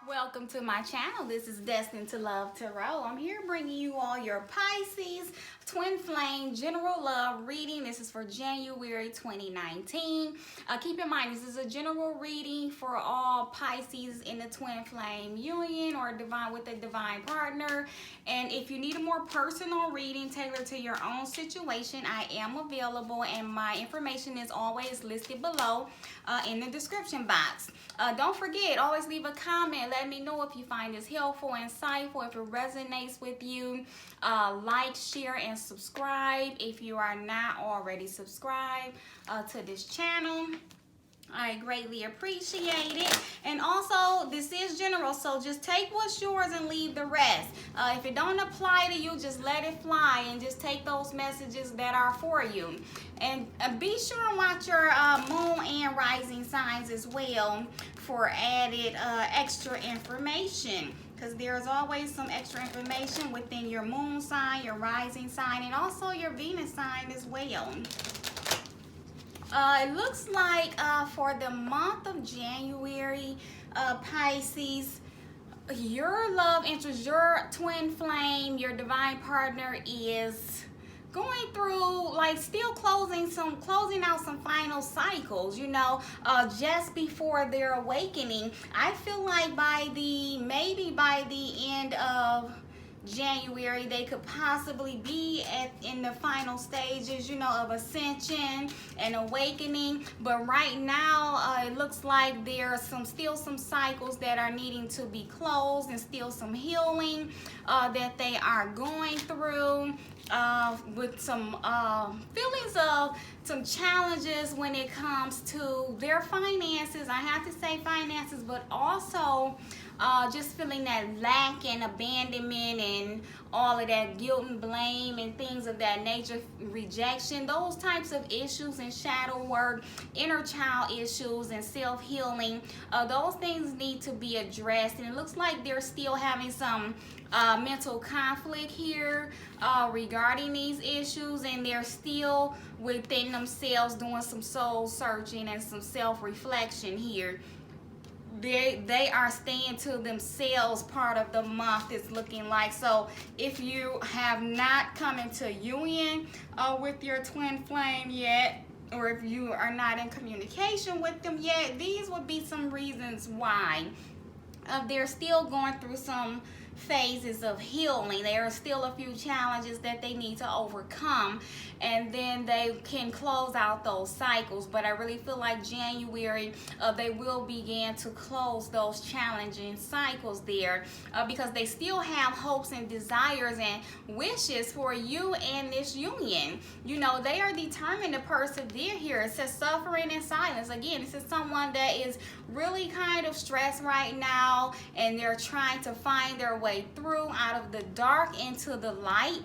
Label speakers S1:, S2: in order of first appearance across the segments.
S1: Welcome to my channel. This is Destined to Love Tarot. I'm here bringing you all your Pisces Twin Flame General Love reading. This is for January 2019. Keep in mind, this is a general reading for all Pisces in the Twin Flame union or divine with a divine partner. And if you need a more personal reading tailored to your own situation, I am available, and my information is always listed below in the description box. Don't forget, always leave a comment. Let me know if you find this helpful, insightful, if it resonates with you. Like, share, and subscribe if you are not already subscribed to this channel. I greatly appreciate it. And also, this is general, so just take what's yours and leave the rest. If it don't apply to you, just let it fly and just take those messages that are for you. And be sure and watch your moon and rising signs as well for added extra information, because there's always some extra information within your moon sign, your rising sign, and also your Venus sign as well. It looks like for the month of January, Pisces, your love interest, your twin flame, your divine partner is going through, like, still closing out some final cycles, you know, just before their awakening. I feel like maybe by the end of January, they could possibly be in the final stages, you know, of ascension and awakening. But right now, it looks like there are still some cycles that are needing to be closed, and still some healing that they are going through, with some feelings of some challenges when it comes to their finances. I have to say finances, but also just feeling that lack and abandonment and all of that guilt and blame and things of that nature, rejection, those types of issues, and shadow work, inner child issues, and self-healing. Those things need to be addressed, and it looks like they're still having some mental conflict here regarding these issues, and they're still within themselves doing some soul searching and some self-reflection here. They are staying to themselves part of the month, it's looking like. So if you have not come into union with your twin flame yet, or if you are not in communication with them yet, these would be some reasons why. They're still going through some phases of healing. There are still a few challenges that they need to overcome, and then they can close out those cycles. But I really feel like January, they will begin to close those challenging cycles there, because they still have hopes and desires and wishes for you and this union. You know, they are determined to persevere here. It says suffering in silence. Again, this is someone that is really kind of stressed right now, and they're trying to find their way through out of the dark into the light.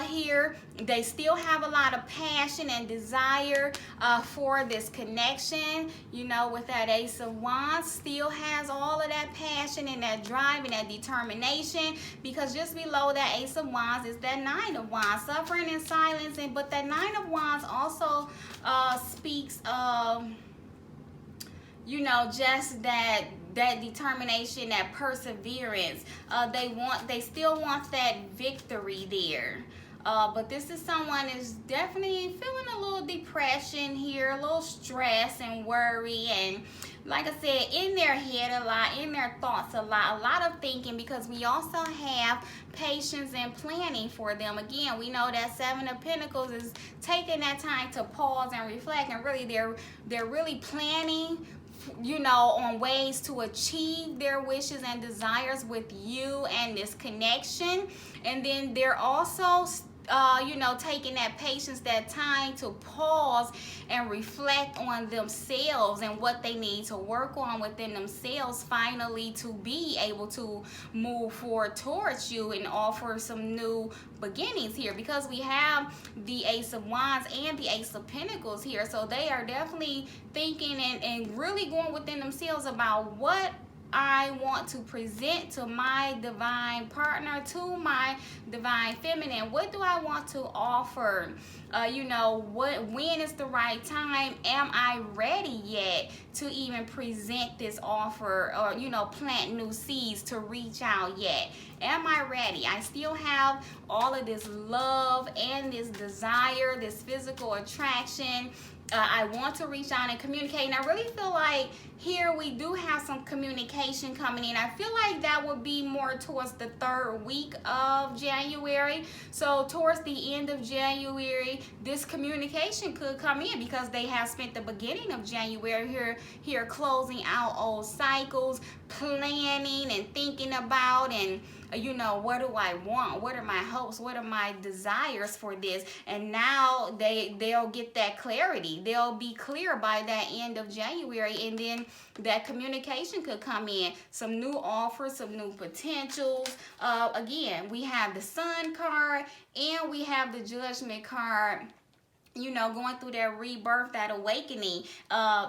S1: Here they still have a lot of passion and desire for this connection. You know, with that Ace of Wands, still has all of that passion and that drive and that determination, because just below that Ace of Wands is that Nine of Wands, suffering in silence. And but that Nine of Wands also speaks of, you know, just that determination, that perseverance. They still want that victory there. But this is someone is definitely feeling a little depression here, a little stress and worry, and like I said, in their head a lot, in their thoughts a lot of thinking, because we also have patience and planning for them. Again, we know that Seven of Pentacles is taking that time to pause and reflect, and really they're really planning, you know, on ways to achieve their wishes and desires with you and this connection. And then they're also you know, taking that patience, that time to pause and reflect on themselves and what they need to work on within themselves, finally, to be able to move forward towards you and offer some new beginnings here, because we have the Ace of Wands and the Ace of Pentacles here. So they are definitely thinking and really going within themselves about what I want to present to my divine partner, to my divine feminine? What do I want to offer? You know, when is the right time? Am I ready yet to even present this offer, or, you know, plant new seeds to reach out yet? Am I ready? I still have all of this love and this desire, this physical attraction. I want to reach out and communicate, and I really feel like here we do have some communication coming in. I feel like that would be more towards the third week of January. So towards the end of January, this communication could come in, because they have spent the beginning of January here closing out old cycles, planning and thinking about, and you know, what do I want? What are my hopes? What are my desires for this? And now they'll get that clarity. They'll be clear by that end of January, and then that communication could come in. Some new offers, some new potentials. Again, we have the Sun card and we have the Judgment card. You know, going through that rebirth, that awakening.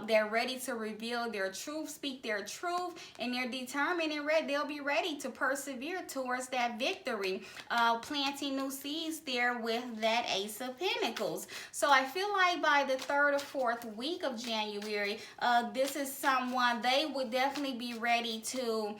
S1: They're ready to reveal their truth, speak their truth, and they're determined and ready. They'll be ready to persevere towards that victory. Planting new seeds there with that Ace of Pentacles. So I feel like by the third or fourth week of January, this is someone, they would definitely be ready to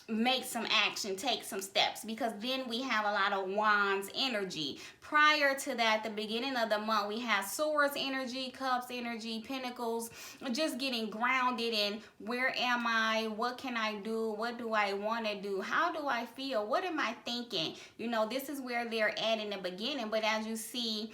S1: make some action, take some steps, because then we have a lot of Wands energy. Prior to that, the beginning of the month, we have Swords energy, Cups energy, Pentacles, just getting grounded in where am I, what can I do, what do I want to do, how do I feel, what am I thinking? You know, this is where they're at in the beginning. But as you see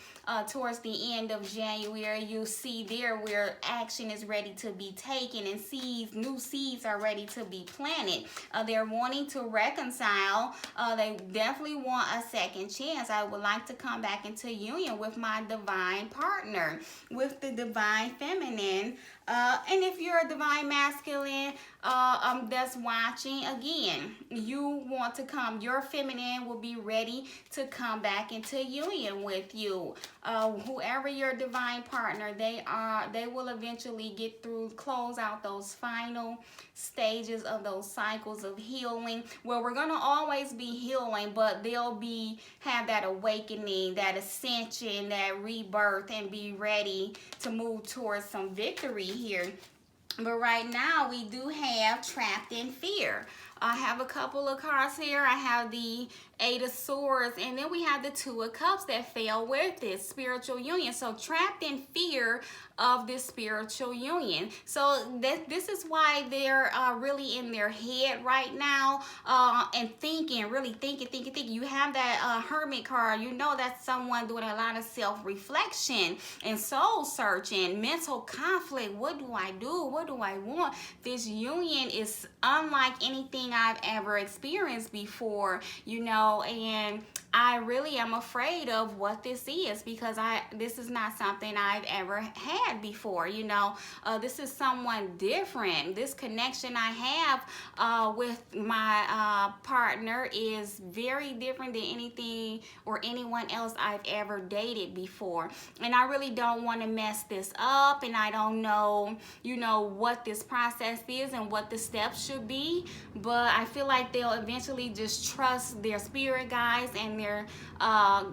S1: towards the end of January, you see there where action is ready to be taken, and seeds, new seeds are ready to be planted. They're wanting to reconcile. They definitely want a second chance. I would like to come back into union with my divine partner, with the divine feminine. And if you're a divine masculine that's watching, again, you want to come, your feminine will be ready to come back into union with you. Whoever your divine partner, they will eventually get through, close out those final stages of those cycles of healing. Well, we're gonna always be healing, but they'll have that awakening, that ascension, that rebirth, and be ready to move towards some victory here. But right now we do have Trapped in Fear. I have a couple of cards here. I have the Eight of Swords, and then we have the Two of Cups that fell with this spiritual union. So trapped in fear of this spiritual union. So this is why they're really in their head right now, and thinking, really thinking. You have that Hermit card. You know that's someone doing a lot of self-reflection and soul searching, mental conflict. What do I do? What do I want? This union is unlike anything I've ever experienced before, you know, and I really am afraid of what this is, because this is not something I've ever had before, you know. This is someone different. This connection I have with my partner is very different than anything or anyone else I've ever dated before. And I really don't want to mess this up, and I don't know, you know, what this process is and what the steps should be, but I feel like they'll eventually just trust their spirit guides and their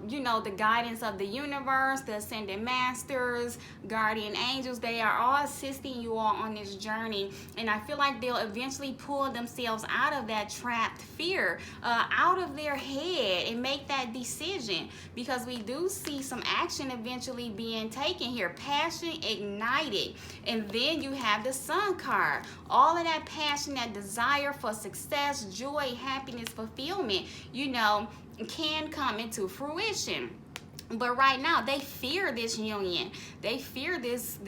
S1: you know, the guidance of the universe, the ascended masters, guardian angels. They are all assisting you all on this journey, and I feel like they'll eventually pull themselves out of that trapped fear, out of their head, and make that decision, because we do see some action eventually being taken here, passion ignited. And then you have the Sun card. All of that passion, that desire for success, joy, happiness, fulfillment, you know, can come into fruition. But right now they fear this union. They fear this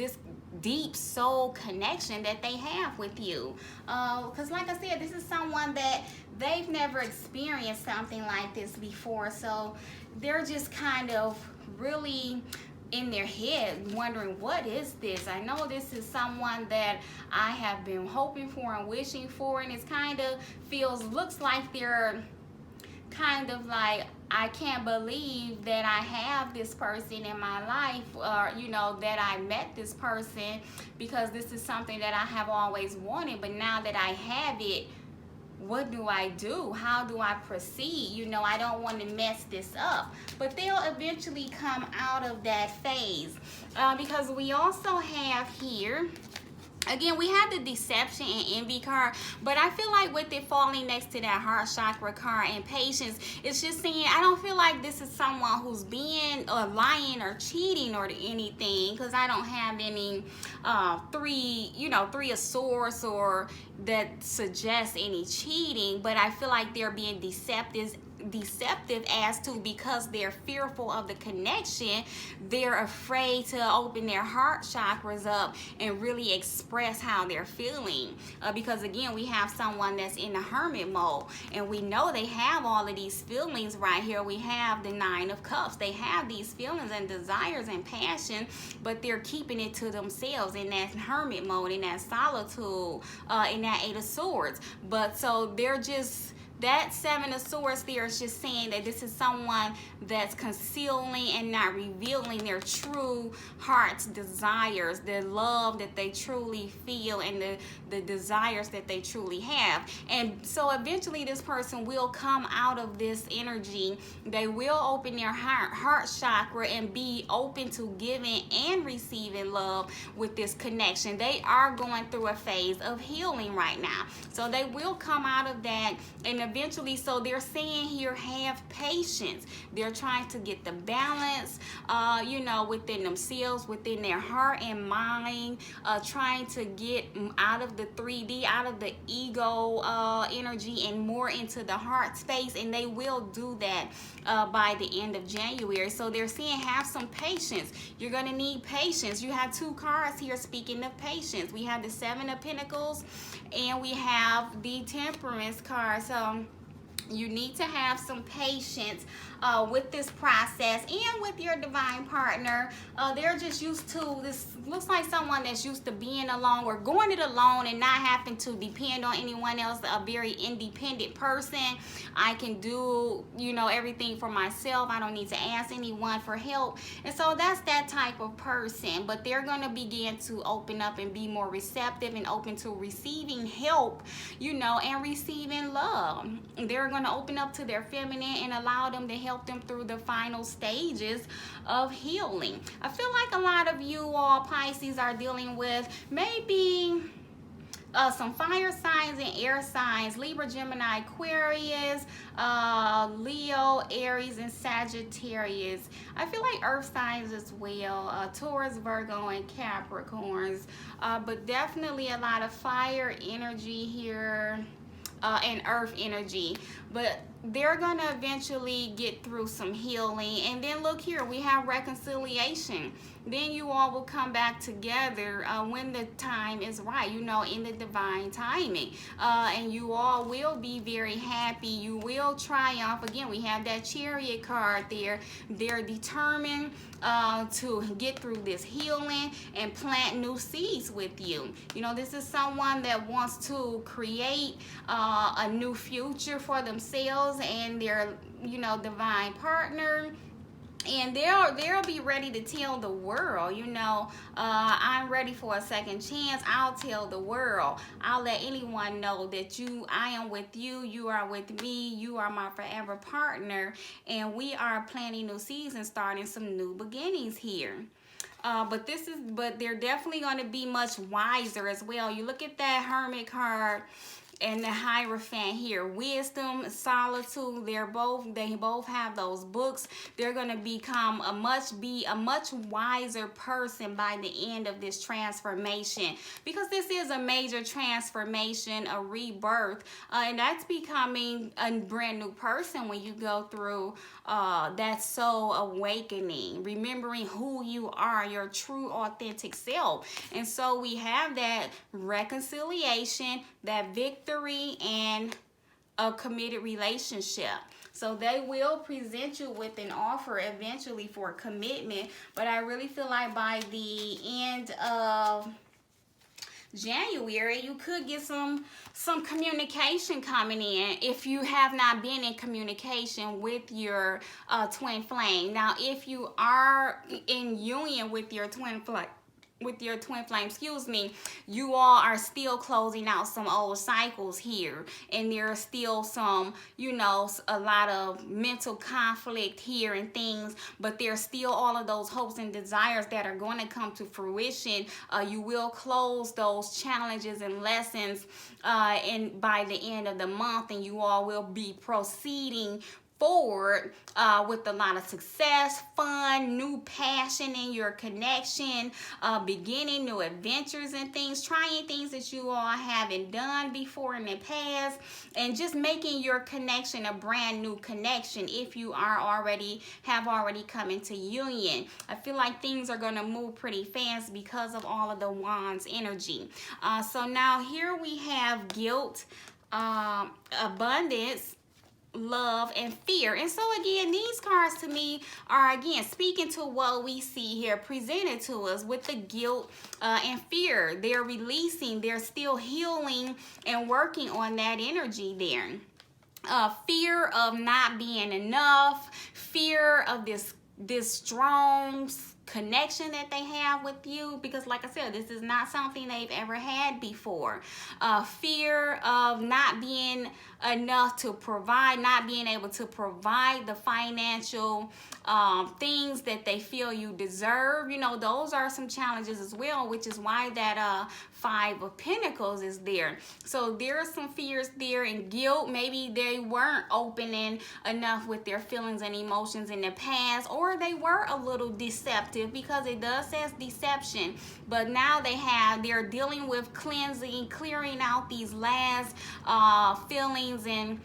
S1: deep soul connection that they have with you, because like I said, this is someone that they've never experienced something like this before. So they're just kind of really in their head wondering, what is this? I know this is someone that I have been hoping for and wishing for, and it's kind of looks like they're kind of like, I can't believe that I have this person in my life, or you know, that I met this person, because this is something that I have always wanted, but now that I have it, what do I do? How do I proceed? You know, I don't want to mess this up. But they'll eventually come out of that phase, because we also have here, again, we have the deception and envy card, but I feel like with it falling next to that heart chakra card and patience, it's just saying, I don't feel like this is someone who's being lying or cheating or anything, because I don't have any three of swords or that suggests any cheating, but I feel like they're being deceptive as to, because they're fearful of the connection, they're afraid to open their heart chakras up and really express how they're feeling, because again, we have someone that's in the hermit mode, and we know they have all of these feelings right here. We have the Nine of Cups. They have these feelings and desires and passion, but they're keeping it to themselves in that hermit mode, in that solitude, in that Eight of Swords. But so they're just, that Seven of Swords there is just saying that this is someone that's concealing and not revealing their true heart's desires, the love that they truly feel, and the desires that they truly have. And so eventually this person will come out of this energy. They will open their heart chakra and be open to giving and receiving love with this connection. They are going through a phase of healing right now. So they will come out of that, and eventually, so they're saying here, have patience. They're trying to get the balance, you know, within themselves, within their heart and mind, trying to get out of the 3D, out of the ego energy, and more into the heart space. And they will do that by the end of January. So they're saying, have some patience. You're going to need patience. You have two cards here speaking of patience. We have the Seven of Pentacles, and we have the Temperance card. So you need to have some patience with this process and with your divine partner. They're just used to this. Looks like someone that's used to being alone or going it alone and not having to depend on anyone else. A very independent person. I can do, you know, everything for myself. I don't need to ask anyone for help. And so that's that type of person. But they're going to begin to open up and be more receptive and open to receiving help, you know, and receiving love. They're going to open up to their feminine and allow them to help them through the final stages of healing. I feel like a lot of you all Pisces are dealing with maybe some fire signs and air signs: Libra, Gemini, Aquarius, Leo, Aries, and Sagittarius. I feel like earth signs as well, Taurus, Virgo, and Capricorns, but definitely a lot of fire energy here, and earth energy. But they're gonna eventually get through some healing. And then look here, we have reconciliation. Then you all will come back together when the time is right, you know, in the divine timing, and you all will be very happy. You will triumph. Again, we have that Chariot card there. They're determined to get through this healing and plant new seeds with you. You know, this is someone that wants to create a new future for themselves and their, you know, divine partner. And they'll be ready to tell the world, you know, I'm ready for a second chance. I'll tell the world. I'll let anyone know that I am with you. You are with me. You are my forever partner. And we are planting new seeds and starting some new beginnings here. But they're definitely going to be much wiser as well. You look at that Hermit card and the Hierophant here. Wisdom, solitude, they both have those books. They're going to become a much wiser person by the end of this transformation, because this is a major transformation, a rebirth, and that's becoming a brand new person when you go through that soul awakening, remembering who you are, your true authentic self. And so we have that reconciliation, that victory, and a committed relationship. So they will present you with an offer eventually for commitment, but I really feel like by the end of January, you could get some communication coming in if you have not been in communication with your twin flame. Now, if you are in union with your twin flame, excuse me, you all are still closing out some old cycles here, and there's still some, you know, a lot of mental conflict here and things, but there's still all of those hopes and desires that are going to come to fruition. You will close those challenges and lessons by the end of the month, and you all will be proceeding forward with a lot of success, fun, new passion in your connection, beginning new adventures and things, trying things that you all haven't done before in the past, and just making your connection a brand new connection if you are already come into union. I feel like things are going to move pretty fast because of all of the wands energy. So now here we have guilt, abundance, love, and fear. And so again, these cards to me are again speaking to what we see here presented to us with the guilt and fear. They're releasing, they're still healing and working on that energy there. Fear of not being enough, fear of this strong connection that they have with you, because like I said, this is not something they've ever had before. Fear of not being enough to provide, not being able to provide the financial things that they feel you deserve. You know, those are some challenges as well, which is why that Five of Pentacles is there. So there are some fears there, and guilt. Maybe they weren't opening enough with their feelings and emotions in the past, or they were a little deceptive, because it does says deception. But now they're dealing with cleansing, clearing out these last feelings and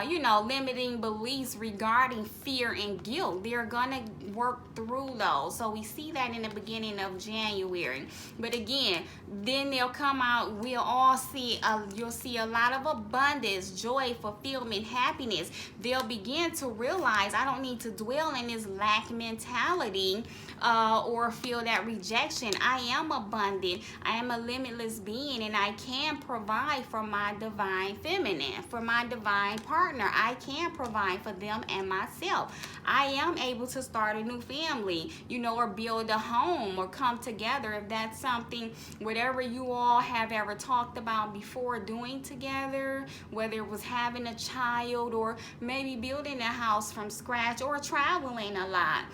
S1: you know, limiting beliefs regarding fear and guilt. They're gonna work through those. So we see that in the beginning of January. But again, then they'll come out. We'll all see. You'll see a lot of abundance, joy, fulfillment, happiness. They'll begin to realize, I don't need to dwell in this lack mentality or feel that rejection. I am abundant. I am a limitless being, and I can provide for my divine feminine, for my divine partner. I can provide for them and myself. I am able to start a new family, you know, or build a home, or come together if that's something, whatever you all have ever talked about before doing together, whether it was having a child or maybe building a house from scratch or traveling a lot,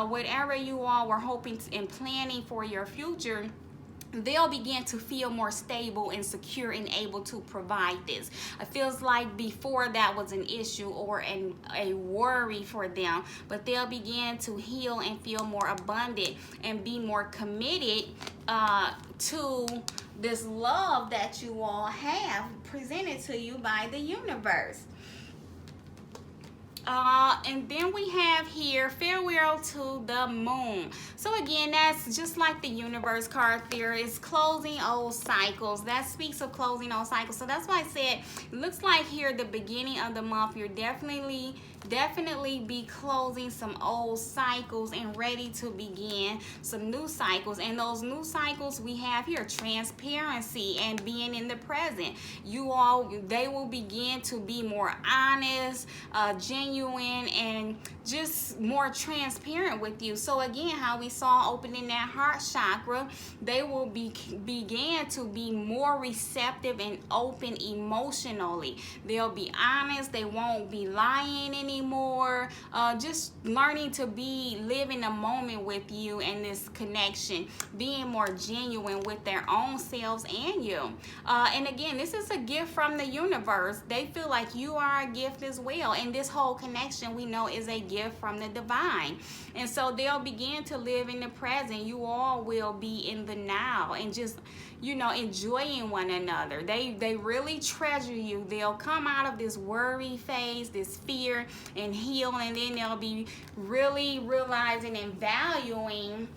S1: whatever you all were hoping and planning for your future, they'll begin to feel more stable and secure and able to provide this. It feels like before that was an issue or a worry for them, but they'll begin to heal and feel more abundant and be more committed to this love that you all have presented to you by the universe. And then we have here farewell to the moon. So again, that's just like the universe card there. It's closing old cycles. That speaks of closing old cycles. So that's why I said it looks like here the beginning of the month you're definitely be closing some old cycles and ready to begin some new cycles. And those new cycles we have here, transparency and being in the present. They will begin to be more honest, genuine, and just more transparent with you. So again, how we saw opening that heart chakra, they will begin to be more receptive and open emotionally. They'll be honest. They won't be lying anymore. Just learning to live in a moment with you and this connection, being more genuine with their own selves and you. And again, this is a gift from the universe. They feel like you are a gift as well. And this whole connection we know is a gift from the divine. And so they'll begin to live in the present. You all will be in the now and just, you know, enjoying one another. They really treasure you. They'll come out of this worry phase, this fear, and heal, and then they'll be really realizing and valuing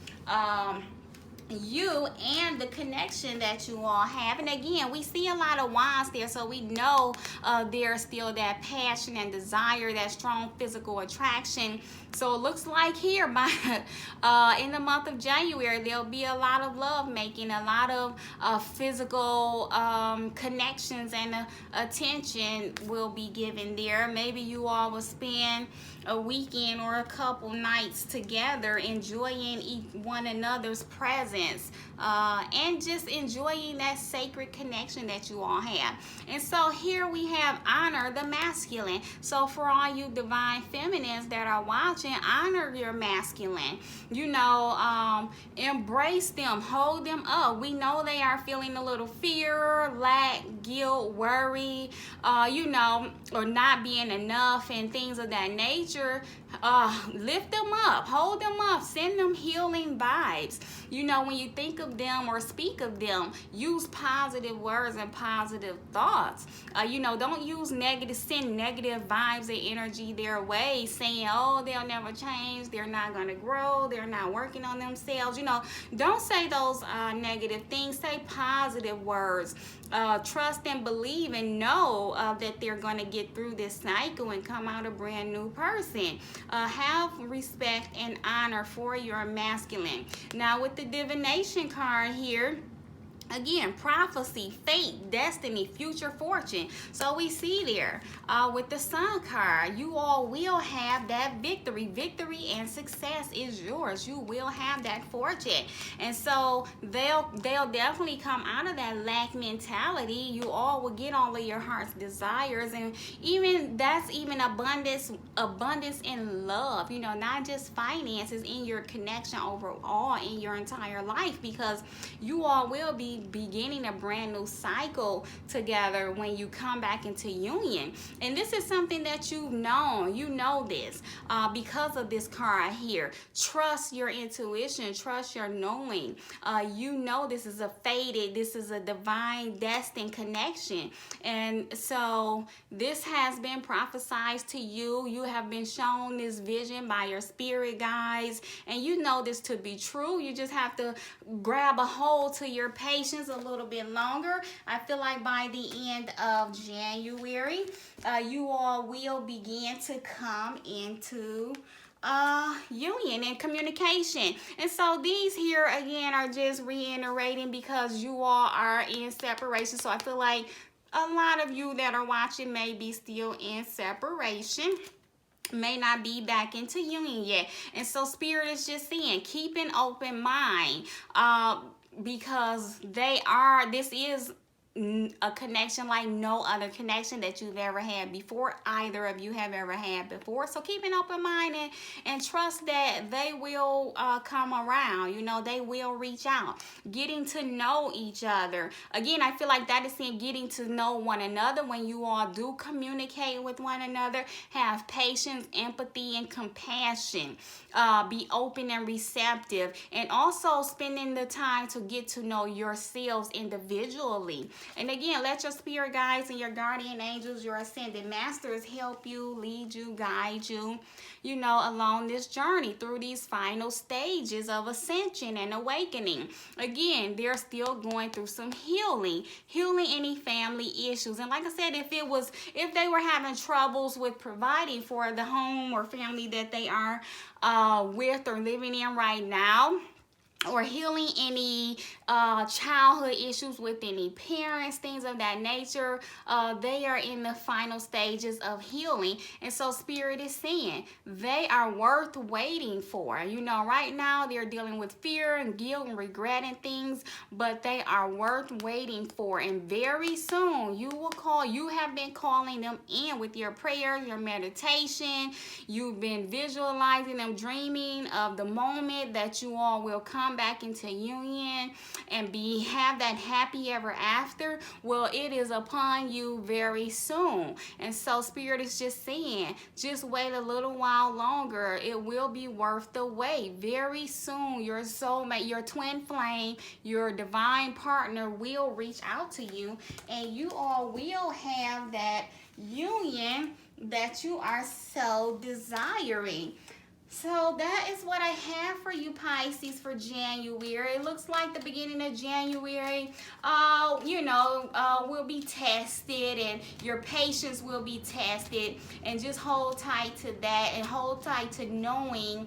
S1: you and the connection that you all have. And again, we see a lot of wands there, so we know there's still that passion and desire, that strong physical attraction. So it looks like here in the month of January, there'll be a lot of love making, a lot of physical connections, and attention will be given there. Maybe you all will spend a weekend or a couple nights together enjoying one another's presence, and just enjoying that sacred connection that you all have. And so here we have honor the masculine. So for all you divine feminines that are watching, honor your masculine. You know, embrace them, hold them up. We know they are feeling a little fear, lack, guilt, worry, you know, or not being enough and things of that nature. Lift them up, hold them up, send them healing vibes. You know, when you think of them or speak of them, use positive words and positive thoughts. You know, don't send negative vibes and energy their way, saying, oh, they'll never change, they're not going to grow, they're not working on themselves. You know, don't say those negative things. Say positive words. Trust and believe and know that they're going to get through this cycle and come out a brand new person. Have respect and honor for your masculine. Now with the divination card here, again, prophecy, fate, destiny, future fortune. So we see there with the Sun card, you all will have that victory. Victory and success is yours. You will have that fortune. And so they'll definitely come out of that lack mentality. You all will get all of your heart's desires, and that's even abundance in love. You know, not just finances, in your connection overall in your entire life, because you all will be beginning a brand new cycle together when you come back into union. And this is something that you know this because of this card here. Trust your intuition, trust your knowing. You know this is a divine destined connection. And so this has been prophesied to you. You have been shown this vision by your spirit guides, and you know this to be true. You just have to grab a hold to your patience a little bit longer. I feel like by the end of January, you all will begin to come into union and communication. And so these here again are just reiterating because you all are in separation. So I feel like a lot of you that are watching may be still in separation, may not be back into union yet. And so spirit is just saying, keep an open mind, because this is a connection like no other connection that you've ever had before, either of you have ever had before. So keep an open mind and trust that they will come around. You know, they will reach out. Getting to know each other. Again, I feel like that is saying getting to know one another. When you all do communicate with one another, have patience, empathy, and compassion. Be open and receptive, and also spending the time to get to know yourselves individually. And again, let your spirit guides and your guardian angels, your ascended masters, help you, lead you, guide you, you know, along this journey through these final stages of ascension and awakening. Again, they're still going through some healing any family issues. And like I said, if they were having troubles with providing for the home or family that they are with or living in right now, or healing any childhood issues with any parents, things of that nature, they are in the final stages of healing. And so spirit is saying they are worth waiting for. You know, right now they're dealing with fear and guilt and regretting things, but they are worth waiting for. And very soon you have been calling them in with your prayers, your meditation. You've been visualizing them, dreaming of the moment that you all will come back into union and have that happy ever after. Well, it is upon you very soon. And so spirit is just saying, just wait a little while longer. It will be worth the wait. Very soon your soulmate, your twin flame, your divine partner will reach out to you, and you all will have that union that you are so desiring. So that is what I have for you, Pisces, for January. It looks like the beginning of January, will be tested, and your patience will be tested. And just hold tight to that, and hold tight to knowing,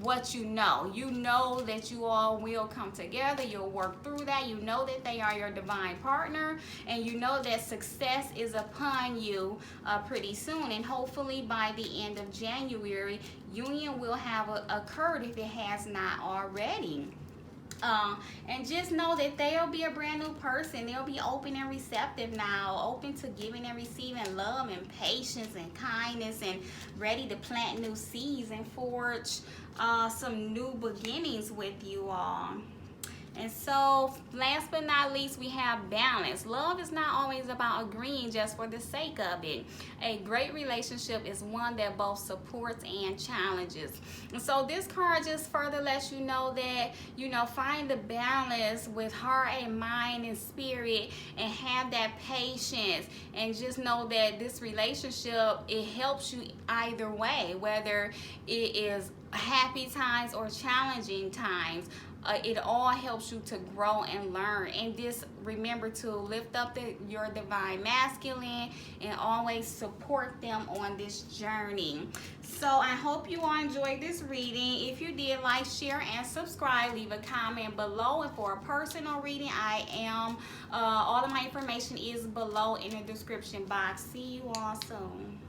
S1: what you know. You know that you all will come together. You'll work through that. You know that they are your divine partner, and you know that success is upon you pretty soon. And hopefully by the end of January, union will have occurred if it has not already. And just know that they'll be a brand new person. They'll be open and receptive now, open to giving and receiving love and patience and kindness, and ready to plant new seeds and forge some new beginnings with you all. And so, last but not least, we have balance. Love is not always about agreeing just for the sake of it. A great relationship is one that both supports and challenges. And so this card just further lets you know that, find the balance with heart and mind and spirit, and have that patience. And just know that this relationship, it helps you either way, whether it is happy times or challenging times. It all helps you to grow and learn. And just remember to lift up your divine masculine, and always support them on this journey. So I hope you all enjoyed this reading. If you did, like, share, and subscribe. Leave a comment below. And for a personal reading, I am all of my information is below in the description box. See you all soon.